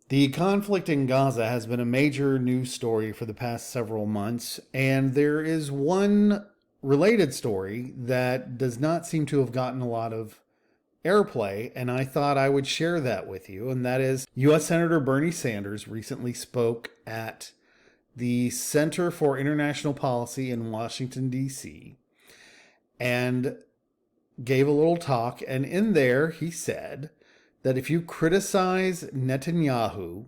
The conflict in Gaza has been a major news story for the past several months, and there is one related story that does not seem to have gotten a lot of airplay, and I thought I would share that with you. And that is U.S. Senator Bernie Sanders recently spoke at the Center for International Policy in Washington, D.C., and gave a little talk. And in there, he said that if you criticize Netanyahu,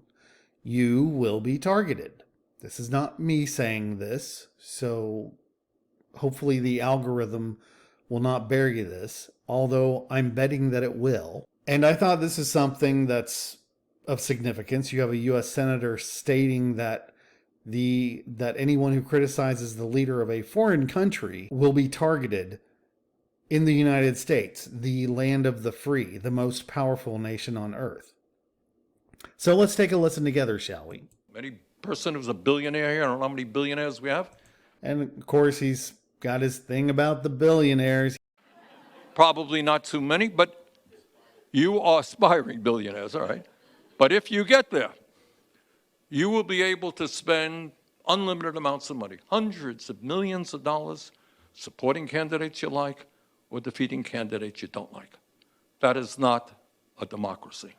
you will be targeted. This is not me saying this, so hopefully the algorithm will not bury this, although I'm betting that it will. And I thought this is something that's of significance. You have a U.S. senator stating that anyone who criticizes the leader of a foreign country will be targeted in the United States, the land of the free, the most powerful nation on earth. So let's take a listen together, shall we? Any person who's a billionaire here, I don't know how many billionaires we have. And of course, he's got his thing about the billionaires. Probably not too many, but you are aspiring billionaires, all right? But if you get there, you will be able to spend unlimited amounts of money, hundreds of millions of dollars, supporting candidates you like or defeating candidates you don't like. That is not a democracy.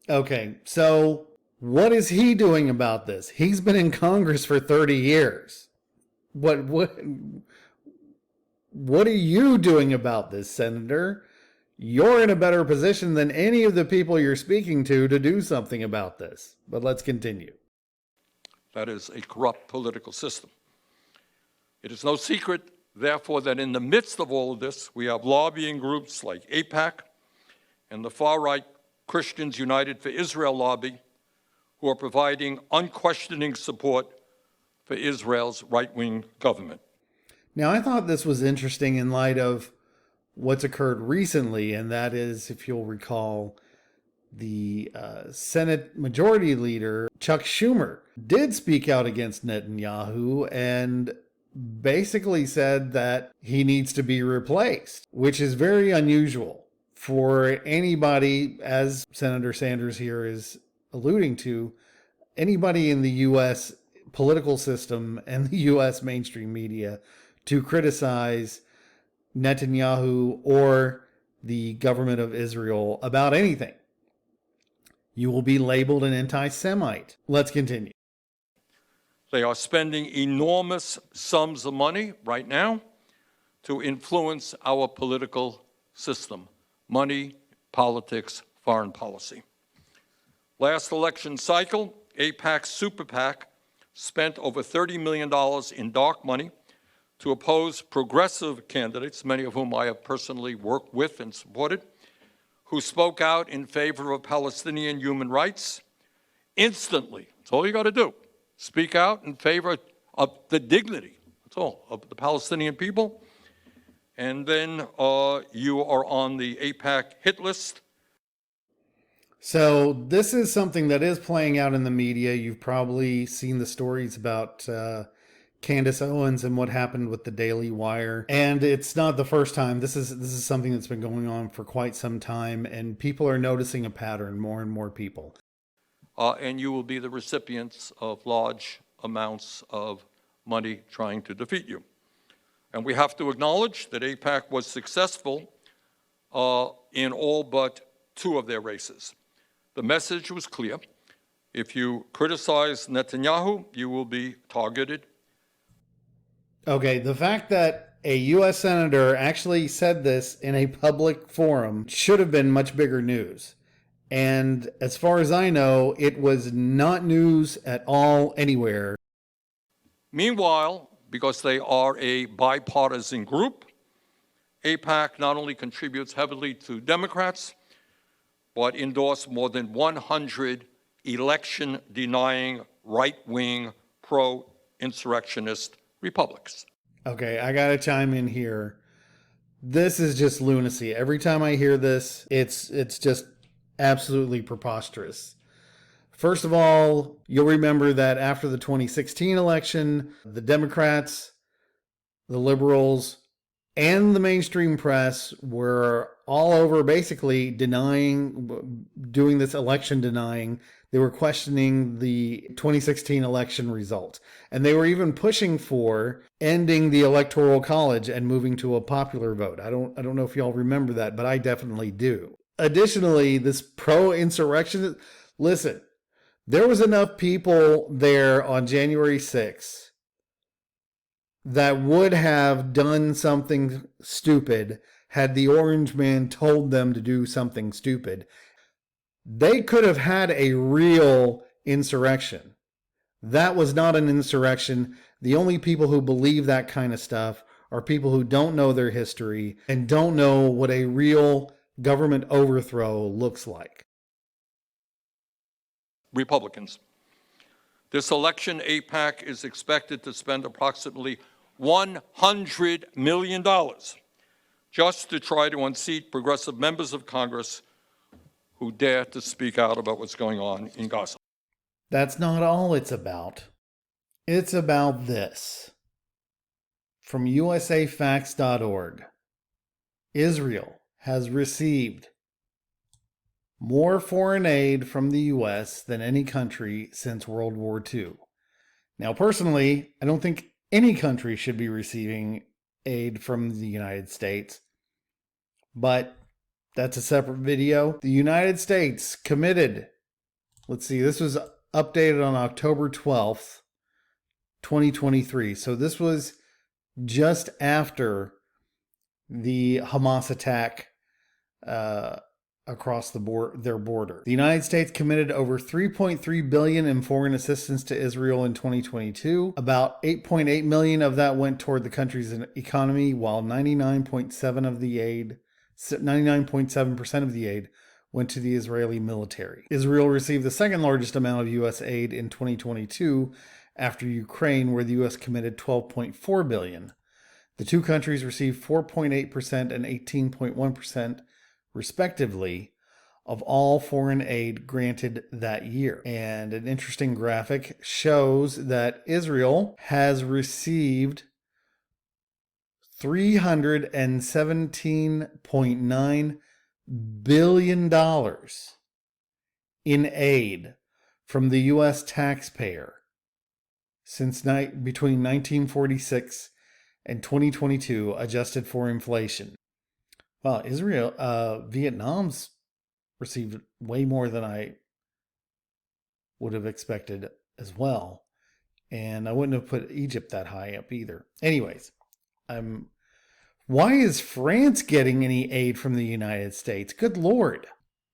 Okay, so what is he doing about this? He's been in Congress for 30 years. What are you doing about this, Senator? You're in a better position than any of the people you're speaking to do something about this. But let's continue. That is a corrupt political system. It is no secret, therefore, that in the midst of all of this, we have lobbying groups like AIPAC and the far-right Christians United for Israel lobby, who are providing unquestioning support for Israel's right-wing government. Now, I thought this was interesting in light of what's occurred recently, and that is, if you'll recall, the Senate Majority Leader, Chuck Schumer, did speak out against Netanyahu and basically said that he needs to be replaced, which is very unusual for anybody, as Senator Sanders here is alluding to, anybody in the U.S. political system and the U.S. mainstream media to criticize Netanyahu or the government of Israel about anything. You will be labeled an anti-Semite. Let's continue. They are spending enormous sums of money right now to influence our political system. Money, politics, foreign policy. Last election cycle, AIPAC's Super PAC spent over $30 million in dark money to oppose progressive candidates, many of whom I have personally worked with and supported, who spoke out in favor of Palestinian human rights instantly. That's all you got to do. Speak out in favor of the dignity, that's all, of the Palestinian people. And then you are on the AIPAC hit list. So this is something that is playing out in the media. You've probably seen the stories about Candace Owens and what happened with the Daily Wire. And it's not the first time. This is something that's been going on for quite some time, and people are noticing a pattern, more and more people. And you will be the recipients of large amounts of money trying to defeat you. And we have to acknowledge that AIPAC was successful in all but two of their races. The message was clear. If you criticize Netanyahu, you will be targeted. Okay, the fact that a U.S. senator actually said this in a public forum should have been much bigger news. And as far as I know, it was not news at all anywhere. Meanwhile, because they are a bipartisan group, AIPAC not only contributes heavily to Democrats, but endorsed more than 100 election-denying, right-wing, pro-insurrectionist Republicans. Okay, I gotta chime in here. This is just lunacy. Every time I hear this, it's just absolutely preposterous. First of all, you'll remember that after the 2016 election, the Democrats, the liberals, and the mainstream press were all over basically doing this election denying They were questioning the 2016 election result. And they were even pushing for ending the Electoral College and moving to a popular vote. I don't know if y'all remember that, but I definitely do. Additionally, this pro-insurrection, listen, there was enough people there on January 6th that would have done something stupid had the Orange Man told them to do something stupid. They could have had a real insurrection. That was not an insurrection. The only people who believe that kind of stuff are people who don't know their history and don't know what a real government overthrow looks like. Republicans. This election, AIPAC is expected to spend approximately $100 million just to try to unseat progressive members of Congress who dare to speak out about what's going on in Gaza. That's not all it's about. It's about this. From usafacts.org, Israel has received more foreign aid from the U.S. than any country since World War II. Now, personally, I don't think any country should be receiving aid from the United States, but that's a separate video. The United States committed, let's see, this was updated on October 12th, 2023. So this was just after the Hamas attack across their border. The United States committed over $3.3 billion in foreign assistance to Israel in 2022. About $8.8 million of that went toward the country's economy, while 99.7% of the aid went to the Israeli military. Israel received the second largest amount of U.S. aid in 2022 after Ukraine, where the U.S. committed $12.4 billion. The two countries received 4.8% and 18.1%, respectively, of all foreign aid granted that year. And an interesting graphic shows that Israel has received $317.9 billion in aid from the U.S. taxpayer since between 1946 and 2022, adjusted for inflation. Well, Vietnam's received way more than I would have expected as well. And I wouldn't have put Egypt that high up either. Anyways, why is France getting any aid from the United States? Good Lord.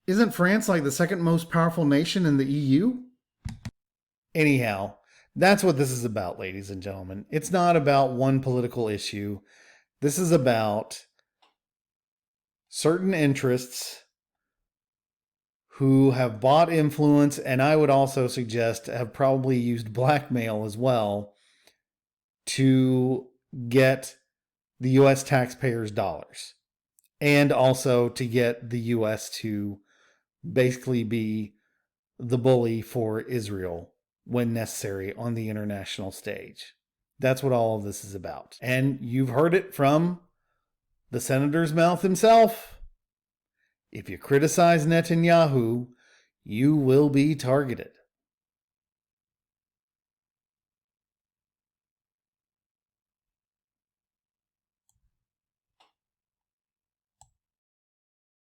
Isn't France like the second most powerful nation in the EU? Anyhow, that's what this is about, ladies and gentlemen. It's not about one political issue. This is about certain interests who have bought influence, and I would also suggest have probably used blackmail as well to get the U.S. taxpayers' dollars, and also to get the U.S. to basically be the bully for Israel when necessary on the international stage. That's what all of this is about. And you've heard it from the senator's mouth himself. If you criticize Netanyahu, you will be targeted.